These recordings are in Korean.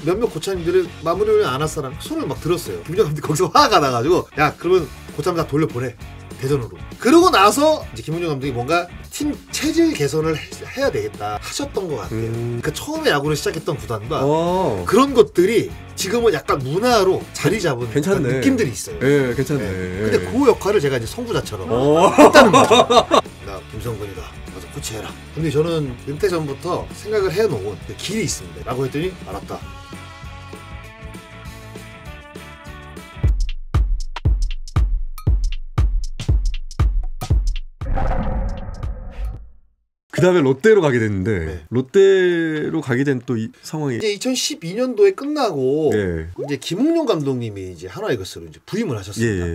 몇몇 고참님들이 마무리 훈련 안 할 사람 손을 막 들었어요. 김민정 감독이 거기서 화가 나가지고 야 그러면 고참 다 돌려보내 대전으로. 그러고 나서 이제 김은중 감독이 뭔가 팀 체질 개선을 해야 되겠다 하셨던 것 같아요. 그러니까 처음에 야구를 시작했던 구단과 그런 것들이 지금은 약간 문화로 자리 잡은 느낌들이 있어요. 예, 괜찮네. 근데 그 역할을 제가 이제 성부자처럼 했다는 거죠. 나 김성근이다. 가서 코치해라. 근데 저는 은퇴 전부터 생각을 해놓은 그 길이 있습니다. 라고 했더니 알았다. 그 다음에 롯데로 가게 됐는데 롯데로 가게 된 또 이 상황이 이제 2012년도에 끝나고 예. 이제 김웅룡 감독님이 이제 하나이글스로 이제 부임을 하셨습니다.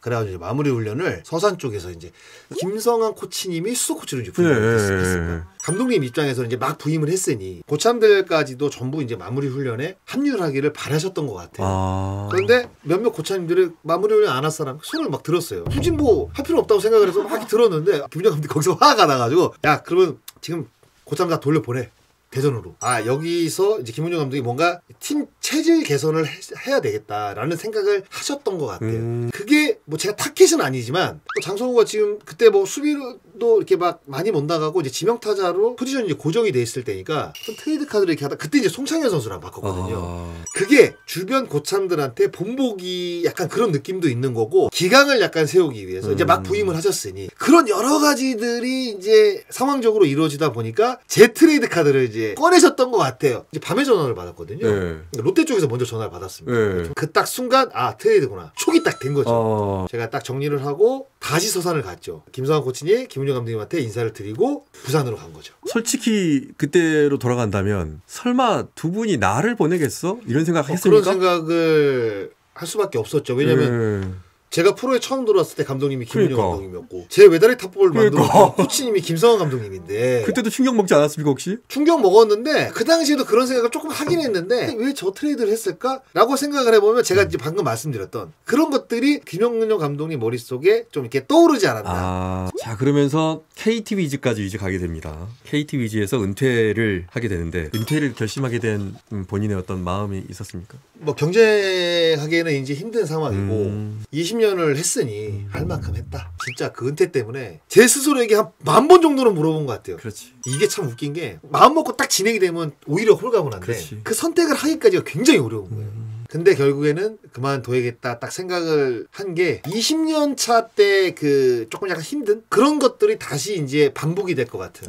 그래가지고 이제 마무리 훈련을 서산 쪽에서 이제 김성환 코치님이 수석 코치로 이제 부임을 했습니다. 감독님 입장에서는 이제 막 부임을 했으니 고참들까지도 전부 이제 마무리 훈련에 합류를 하기를 바라셨던 것 같아요. 그런데 몇몇 고참님들이 마무리 훈련 안 할 사람 손을 막 들었어요. 굳이 뭐 할 필요 없다고 생각을 해서 막 들었는데 김민정 감독이 거기서 화가 나가지고 야 그러면 지금 고참 다 돌려보내 대전으로. 여기서 이제 김은중 감독이 뭔가 팀 체질 개선을 해야 되겠다라는 생각을 하셨던 것 같아요. 그게 뭐 제가 타켓은 아니지만 장성호가 지금 그때 뭐 수비로도 이렇게 막 많이 못 나가고 이제 지명타자로 포지션이 이제 고정이 돼 있을 때니까 좀 트레이드 카드를 이렇게 하다 그때 이제 송창현 선수랑 바꿨거든요. 그게 주변 고참들한테 본보기 약간 그런 느낌도 있는 거고 기강을 약간 세우기 위해서 이제 막 부임을 하셨으니 그런 여러 가지들이 이제 상황적으로 이루어지다 보니까 제 트레이드 카드를 이제 꺼내셨던 것 같아요. 이제 밤에 전화를 받았거든요. 롯데 쪽에서 먼저 전화를 받았습니다. 그 딱 순간 트레이드구나. 촉이 딱 된 거죠. 제가 딱 정리를 하고 다시 서산을 갔죠. 김성환 코치님, 김은정 감독님한테 인사를 드리고 부산으로 간 거죠. 솔직히 그때로 돌아간다면 설마 두 분이 나를 보내겠어? 이런 생각 했습니까? 그런 생각을 할 수밖에 없었죠. 왜냐면 제가 프로에 처음 들어왔을 때 감독님이 김은영 감독님이었고 제 외다리 탑볼을 만든 코치님이 김성환 감독님인데 그때도 충격 먹지 않았습니까 혹시? 충격 먹었는데 그 당시에도 그런 생각을 조금 하긴 했는데 왜 저 트레이드를 했을까? 라고 생각을 해보면 제가 이제 방금 말씀드렸던 그런 것들이 김영렬 감독님 머릿속에 좀 이렇게 떠오르지 않았나. 자 그러면서 KT 위즈까지 이제 가게 됩니다. KT 위즈에서 은퇴를 하게 되는데 은퇴를 결심하게 된 본인의 어떤 마음이 있었습니까? 뭐 경쟁하기에는 이제 힘든 상황이고 20년을 했으니 할 만큼 했다. 진짜 그 은퇴 때문에 제 스스로에게 한 10,000번 정도는 물어본 것 같아요. 그렇지. 이게 참 웃긴 게 마음 먹고 딱 진행이 되면 오히려 홀가분한데 그 선택을 하기까지가 굉장히 어려운 거예요. 근데 결국에는 그만둬야겠다 딱 생각을 한 게 20년 차 때 그 조금 약간 힘든 그런 것들이 다시 이제 반복이 될 것 같은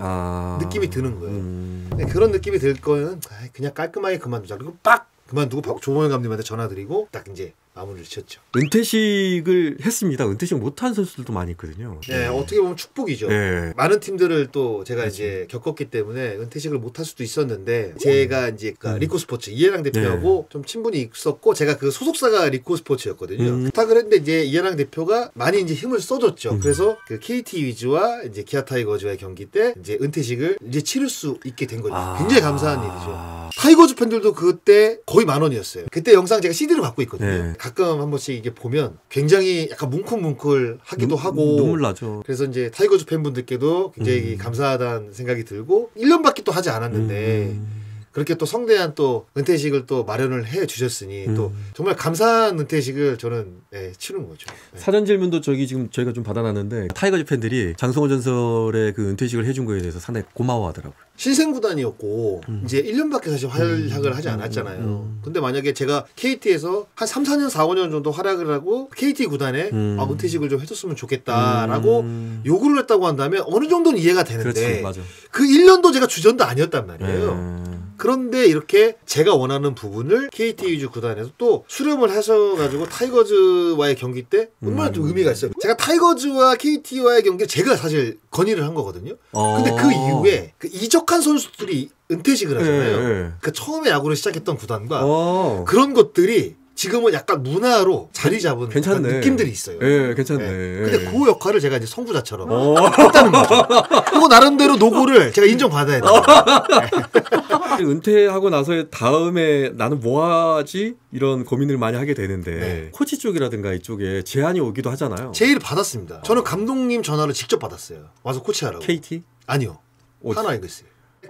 느낌이 드는 거예요. 그런 느낌이 들 거는 그냥 깔끔하게 그만두자. 그리고 빡 그만두고 조봉현 감독님한테 전화드리고 딱 이제 마무리를 지었죠. 은퇴식을 했습니다. 은퇴식 못한 선수들도 많이 있거든요. 네, 어떻게 보면 축복이죠. 네. 많은 팀들을 또 제가 이제 겪었기 때문에 은퇴식을 못할 수도 있었는데 제가 이제 리코 스포츠 이해랑 대표하고 좀 친분이 있었고 제가 그 소속사가 리코 스포츠였거든요. 부탁을 했는데 이제 이해랑 대표가 많이 이제 힘을 써줬죠. 그래서 그 KT 위즈와 이제 기아 타이거즈와의 경기 때 이제 은퇴식을 이제 치를 수 있게 된 거죠. 굉장히 감사한 일이죠. 타이거즈 팬들도 그때 거의 10,000원이었어요. 그때 영상 제가 CD로 갖고 있거든요. 가끔 한 번씩 이게 보면 굉장히 약간 뭉클뭉클하기도 하고 눈물 나죠. 그래서 이제 타이거즈 팬분들께도 굉장히 감사하다는 생각이 들고 1년밖에 또 하지 않았는데 그렇게 또 성대한 또 은퇴식을 또 마련을 해 주셨으니 또 정말 감사한 은퇴식을 저는 치른 거죠. 사전 질문도 지금 저희가 좀 받아놨는데 타이거즈 팬들이 장성호 전설의 그 은퇴식을 해준 거에 대해서 상당히 고마워하더라고요. 신생구단이었고 이제 1년밖에 사실 활약을 하지 않았잖아요. 근데 만약에 제가 KT에서 한 3, 4년, 4, 5년 정도 활약을 하고 KT 구단에 은퇴식을 좀 해줬으면 좋겠다라고 요구를 했다고 한다면 어느 정도는 이해가 되는데 그렇지, 맞아. 그 1년도 제가 주전도 아니었단 말이에요. 그런데 이렇게 제가 원하는 부분을 KT 위즈 구단에서 또 수렴을 하셔가지고 타이거즈와의 경기 때 얼마나 좀 의미가 있어요. 제가 타이거즈와 KT와의 경기를 제가 사실 건의를 한 거거든요. 근데 그 이후에 그 이적한 선수들이 은퇴식을 하잖아요. 그 처음에 야구를 시작했던 구단과 그런 것들이 지금은 약간 문화로 자리 잡은 느낌들이 있어요. 괜찮네. 근데 그 역할을 제가 이제 성부자처럼 했다는 거죠. 그리고 나름대로 노고를 제가 인정받아야 돼요. 은퇴하고 나서 다음에 나는 뭐 하지? 이런 고민을 많이 하게 되는데 코치 쪽이라든가 이쪽에 제안이 오기도 하잖아요. 제의를 받았습니다. 저는 감독님 전화를 직접 받았어요. 와서 코치하라고. KT? 아니요. 하나이글스.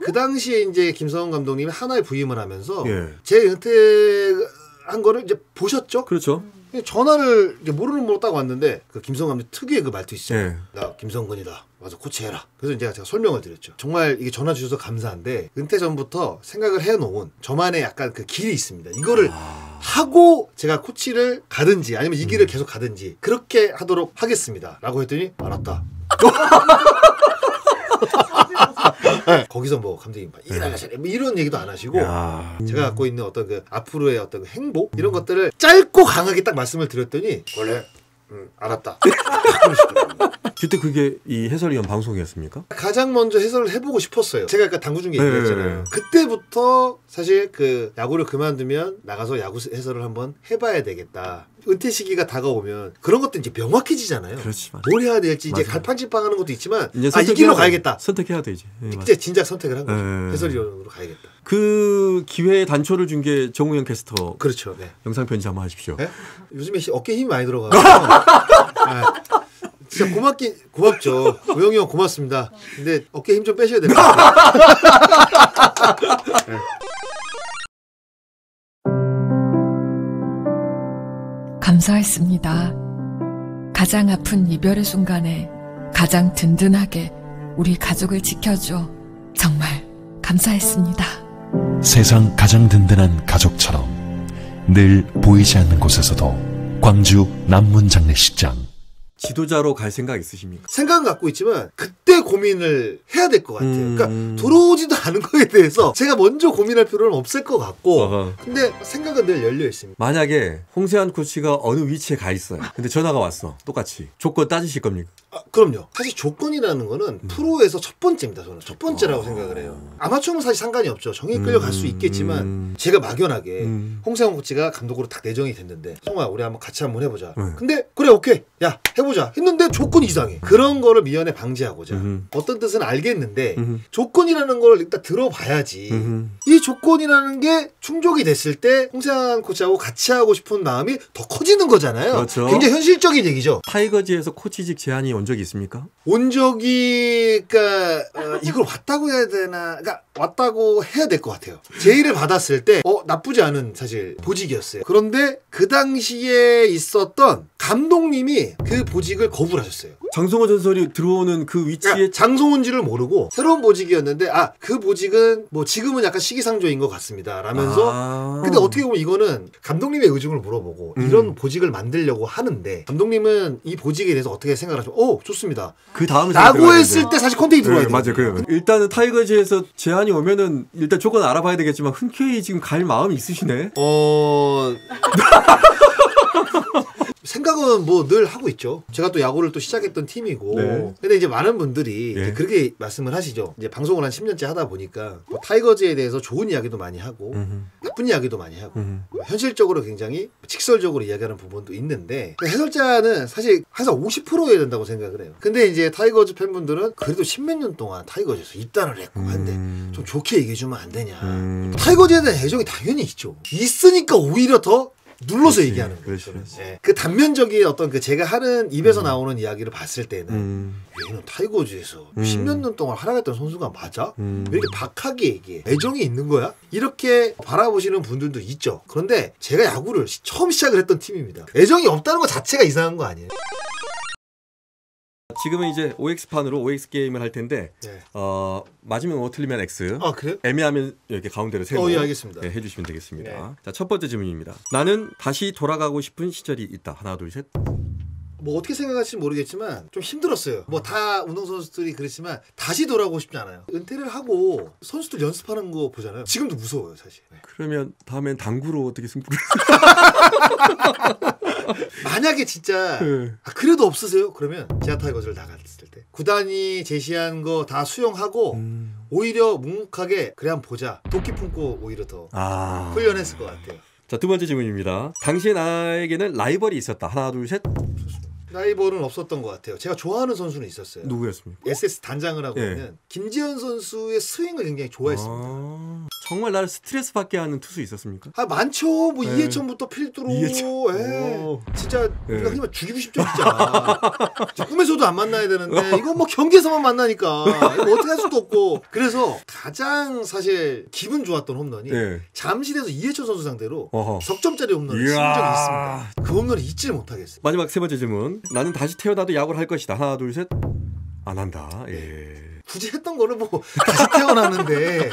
그 당시에 이제 김성원 감독님이 하나에 부임을 하면서 예. 제 은퇴한 거를 이제 보셨죠? 그렇죠. 전화를 이제 모르는 모로 딱 왔는데 그 김성원 감독 특유의 그 말투 있죠. 예. 나 김성근이다. 와서 코치해라. 그래서 이제 제가 설명을 드렸죠. 정말 이게 전화 주셔서 감사한데 은퇴 전부터 생각을 해놓은 저만의 약간 그 길이 있습니다. 이거를 하고 제가 코치를 가든지 아니면 이 길을 계속 가든지 그렇게 하도록 하겠습니다. 라고 했더니 알았다. 네. 거기서 뭐 감독님 일하시네 뭐 이런 얘기도 안 하시고 제가 갖고 있는 어떤 그 앞으로의 어떤 그 행복 이런 것들을 짧고 강하게 딱 말씀을 드렸더니 원래 알았다. 그때 그게 이 해설위원 방송이었습니까? 가장 먼저 해설을 해보고 싶었어요. 제가 아까 당구 중계 얘기했잖아요. 그때부터 사실 그 야구를 그만두면 나가서 야구 해설을 한번 해봐야 되겠다. 은퇴 시기가 다가오면 그런 것도 이제 명확해지잖아요. 그렇지, 뭘 해야 될지 이제 맞아. 갈팡질팡하는 것도 있지만 이제 이 길로 가야겠다. 선택해야 되지. 이제 진작 선택을 한 거죠. 해설위원으로 가야겠다. 그 기회에 단초를 준 게 정우영 캐스터. 그렇죠. 네. 영상 편지 한번 하십시오. 네? 요즘에 어깨 힘이 많이 들어가고. 네. 진짜 고맙죠. 우영이 형 고맙습니다. 근데 어깨 힘 좀 빼셔야 될 것 같아요. 네. 감사했습니다. 가장 아픈 이별의 순간에 가장 든든하게 우리 가족을 지켜줘 정말 감사했습니다. 세상 가장 든든한 가족처럼 늘 보이지 않는 곳에서도 광주 남문장례식장. 지도자로 갈 생각 있으십니까? 생각은 갖고 있지만 그때 고민을 해야 될 것 같아요. 그러니까 들어오지도 않은 거에 대해서 제가 먼저 고민할 필요는 없을 것 같고 근데 생각은 늘 열려 있습니다. 만약에 홍세환 코치가 어느 위치에 가 있어요. 근데 전화가 왔어. 똑같이. 조건 따지실 겁니까? 그럼요. 사실 조건이라는 거는 프로에서 첫 번째입니다. 저는 첫 번째라고 생각을 해요. 아마추어는 사실 상관이 없죠. 정에 끌려갈 수 있겠지만 제가 막연하게 홍세환 코치가 감독으로 딱 내정이 됐는데 성우야 우리 한번 같이 한번 해보자. 근데 그래 오케이 야 해보자 했는데 조건이 이상해. 그런 거를 미연에 방지하고자 어떤 뜻은 알겠는데 조건이라는 걸 일단 들어봐야지 이 조건이라는 게 충족이 됐을 때 홍세환 코치하고 같이 하고 싶은 마음이 더 커지는 거잖아요. 그렇죠. 굉장히 현실적인 얘기죠. 타이거즈에서 코치직 제안이 온 적이 있습니까? 온 적이 그러니까 이걸 왔다고 해야 되나? 그러니까 왔다고 해야 될 것 같아요. 제의를 받았을 때 나쁘지 않은 사실 보직이었어요. 그런데 그 당시에 있었던 감독님이 그 보직을 거부하셨어요. 장성호 전설이 들어오는 그 위치에 그러니까 장성호인지를 모르고 새로운 보직이었는데 그 보직은 뭐 지금은 약간 시기상조인 것 같습니다 라면서 근데 어떻게 보면 이거는 감독님의 의중을 물어보고 이런 보직을 만들려고 하는데 감독님은 이 보직에 대해서 어떻게 생각하시면 좋습니다 그 다음에 라고 했을 때 사실 컨택이 들어와야 돼요. 맞아요. 그래요. 일단은 타이거즈에서 제안이 오면은 일단 조건 알아봐야 되겠지만 흔쾌히 지금 갈 마음이 있으시네. 생각은 뭐 늘 하고 있죠. 제가 또 야구를 또 시작했던 팀이고. 네. 근데 이제 많은 분들이 예. 이제 그렇게 말씀을 하시죠. 이제 방송을 한 10년째 하다 보니까 뭐 타이거즈에 대해서 좋은 이야기도 많이 하고 나쁜 이야기도 많이 하고 현실적으로 굉장히 직설적으로 이야기하는 부분도 있는데 해설자는 사실 항상 50%여야 된다고 생각을 해요. 근데 이제 타이거즈 팬분들은 그래도 10몇 년 동안 타이거즈에서 입단을 했고 한데 좀 좋게 얘기해주면 안 되냐. 타이거즈에 대한 애정이 당연히 있죠. 있으니까 오히려 더 눌러서 얘기하는 거죠. 네. 그 단면적인 어떤 그 제가 하는 입에서 나오는 이야기를 봤을 때는 얘는 타이거즈에서 10몇 년 동안 활약했던 선수가 맞아? 왜 이렇게 박하게 얘기해? 애정이 있는 거야? 이렇게 바라보시는 분들도 있죠. 그런데 제가 야구를 처음 시작을 했던 팀입니다. 애정이 없다는 것 자체가 이상한 거 아니에요? 지금은 이제 OX판으로 OX 게임을 할 텐데 네. 맞으면 O 틀리면 X. 그래요? 애매하면 이렇게 가운데로 세고 예, 알겠습니다. 네, 해주시면 되겠습니다. 네. 자, 첫 번째 질문입니다. 나는 다시 돌아가고 싶은 시절이 있다. 하나, 둘, 셋. 뭐 어떻게 생각할지 모르겠지만 좀 힘들었어요. 뭐 다 운동선수들이 그렇지만 다시 돌아오고 싶지 않아요. 은퇴를 하고 선수들 연습하는 거 보잖아요. 지금도 무서워요 사실. 네. 그러면 다음엔 당구로 어떻게 승부를 만약에 진짜 그래도 없으세요? 그러면 제아 타이거즈를 나갔을 때 구단이 제시한 거 다 수용하고 오히려 묵묵하게 그래 한번 보자. 도끼 품고 오히려 더 훈련했을 것 같아요. 자, 두 번째 질문입니다. 당시의 나에게는 라이벌이 있었다. 하나, 둘, 셋. 라이벌은 없었던 것 같아요. 제가 좋아하는 선수는 있었어요. 누구였습니까? SS 단장을 하고 예. 있는 김지현 선수의 스윙을 굉장히 좋아했습니다. 정말 나를 스트레스 받게 하는 투수 있었습니까? 많죠. 뭐 예. 이해천부터 필두로. 이해천. 예. 오. 진짜 예. 우리가 하지만 죽이고 싶죠, 진짜. 꿈에서도 안 만나야 되는데 이건 뭐 경기에서만 만나니까 이거 어떻게 할 수도 없고. 그래서 가장 사실 기분 좋았던 홈런이 예. 잠실에서 이해천 선수 상대로 어허. 석점짜리 홈런을 친 이야. 적이 있습니다. 그 홈런을 잊지를 못하겠어요. 마지막 세 번째 질문. 나는 다시 태어나도 야구를 할 것이다. 하나, 둘, 셋. 안 한다. 예. 굳이 했던 거를 뭐 다시 태어나는데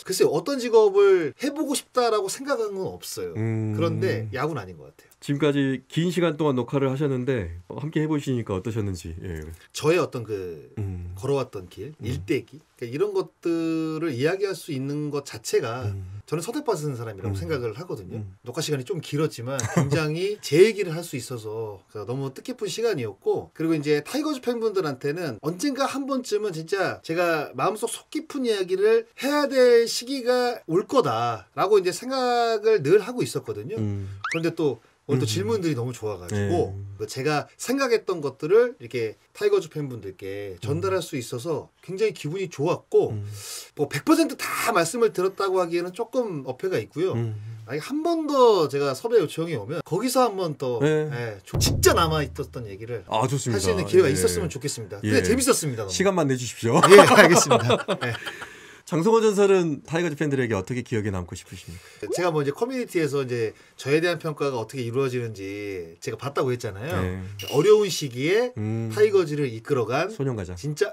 글쎄요, 어떤 직업을 해보고 싶다라고 생각한 건 없어요. 그런데 야구는 아닌 것 같아요. 지금까지 긴 시간 동안 녹화를 하셨는데 함께 해보시니까 어떠셨는지. 예. 저의 어떤 그 걸어왔던 길, 일대기, 그러니까 이런 것들을 이야기할 수 있는 것 자체가 저는 선택받은 사람이라고 생각을 하거든요. 녹화 시간이 좀 길었지만 굉장히 제 얘기를 할 수 있어서 너무 뜻깊은 시간이었고, 그리고 이제 타이거즈 팬분들한테는 언젠가 한 번쯤은 진짜 제가 마음속 속 깊은 이야기를 해야 될 시기가 올 거다라고 이제 생각을 늘 하고 있었거든요. 그런데 또 오늘 또 질문들이 너무 좋아가지고 제가 생각했던 것들을 이렇게 타이거즈 팬분들께 전달할 수 있어서 굉장히 기분이 좋았고, 뭐 100%다 말씀을 들었다고 하기에는 조금 어폐가 있고요. 한 번 더 제가 섭외 요청이 오면 거기서 한 번 더 진짜 남아있었던 얘기를 좋습니다. 할 수 있는 기회가 있었으면 좋겠습니다. 근데 재밌었습니다. 너무. 시간만 내주십시오. 예, 알겠습니다. 네. 장성호 전설은 타이거즈 팬들에게 어떻게 기억에 남고 싶으십니까? 제가 뭐 이제 커뮤니티에서 이제 저에 대한 평가가 어떻게 이루어지는지 제가 봤다고 했잖아요. 네. 어려운 시기에 타이거즈를 이끌어간 소년가자. 진짜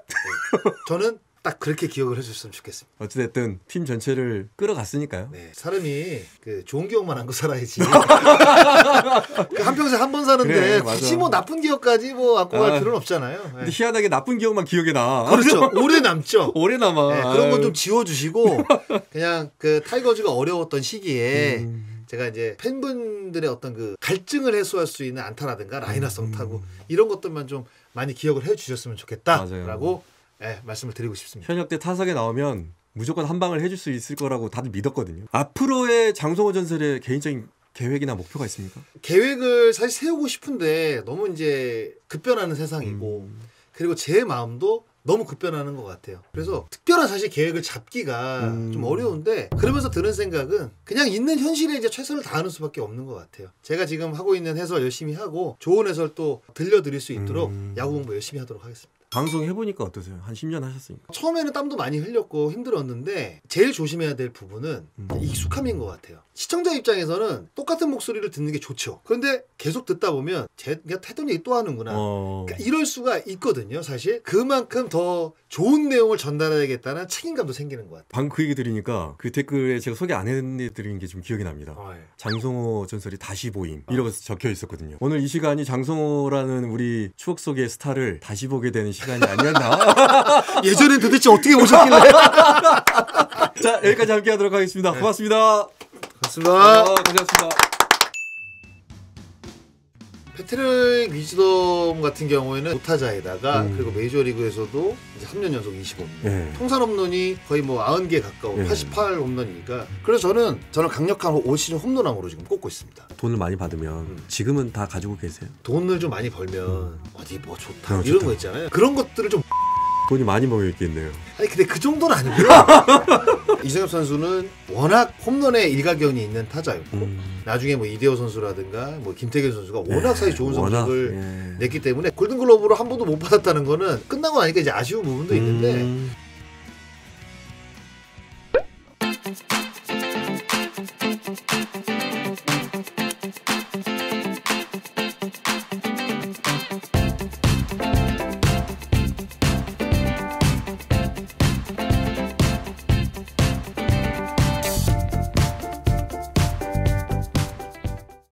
저는 딱 그렇게 기억을 해줬으면 좋겠습니다. 어찌됐든 팀 전체를 끌어갔으니까요. 네, 사람이 그 좋은 기억만 하고 살아야지. 그 한평생 한 번 사는데 그래, 굳이 맞아. 뭐 나쁜 기억까지 뭐 안고 갈 필요는 없잖아요. 네. 근데 희한하게 나쁜 기억만 기억에 나. 그렇죠. 오래 남죠. 오래 남아. 네, 그런 건 좀 지워주시고 그냥 그 타이거즈가 어려웠던 시기에 제가 이제 팬분들의 어떤 그 갈증을 해소할 수 있는 안타라든가 라이너성 타구 이런 것들만 좀 많이 기억을 해주셨으면 좋겠다라고 말씀을 드리고 싶습니다. 현역 때 타석에 나오면 무조건 한 방을 해줄 수 있을 거라고 다들 믿었거든요. 앞으로의 장성호 전설의 개인적인 계획이나 목표가 있습니까? 계획을 사실 세우고 싶은데 너무 이제 급변하는 세상이고 그리고 제 마음도 너무 급변하는 것 같아요. 그래서 특별한 사실 계획을 잡기가 좀 어려운데, 그러면서 드는 생각은 그냥 있는 현실에 이제 최선을 다하는 수밖에 없는 것 같아요. 제가 지금 하고 있는 해설 열심히 하고 좋은 해설 또 들려드릴 수 있도록 야구 공부 열심히 하도록 하겠습니다. 방송 해보니까 어떠세요? 한 10년 하셨으니까. 처음에는 땀도 많이 흘렸고 힘들었는데 제일 조심해야 될 부분은 익숙함인 것 같아요. 시청자 입장에서는 똑같은 목소리를 듣는 게 좋죠. 그런데 계속 듣다 보면 내가 했던 얘기 또 하는구나. 그러니까 이럴 수가 있거든요. 사실 그만큼 더 좋은 내용을 전달해야겠다는 책임감도 생기는 것 같아요. 방금 그 얘기 들으니까 그 댓글에 제가 소개 안 해드린 게 좀 기억이 납니다. 예. 장성호 전설이 다시 보임 이라고 적혀 있었거든요. 오늘 이 시간이 장성호라는 우리 추억 속의 스타를 다시 보게 되는 시간이 아니었나. 예전엔 도대체 어떻게 오셨길래. 자, 여기까지 함께 하도록 하겠습니다. 고맙습니다. 고맙습니다. 고생하셨습니다. 패트릭 위즈덤 같은 경우에는 도타자에다가 그리고 메이저리그에서도 이제 3년 연속 25홈런. 예. 통산 홈런이 거의 뭐 90개 가까워. 88 홈런이니까. 그래서 저는 강력한 올 시즌 홈런왕으로 지금 꼽고 있습니다. 돈을 많이 받으면 지금은 다 가지고 계세요? 돈을 좀 많이 벌면 어디 뭐 좋다 이런 좋다. 거 있잖아요. 그런 것들을 좀 돈이 많이 모여있겠네요. 아니 근데 그 정도는 아니고요. 이승엽 선수는 워낙 홈런에 일가견이 있는 타자였고 나중에 뭐 이대호 선수라든가 뭐 김태균 선수가 워낙 사실 좋은 성적을 냈기 때문에 골든글러브로 한 번도 못 받았다는 거는 끝나고 나니까 이제 아쉬운 부분도 있는데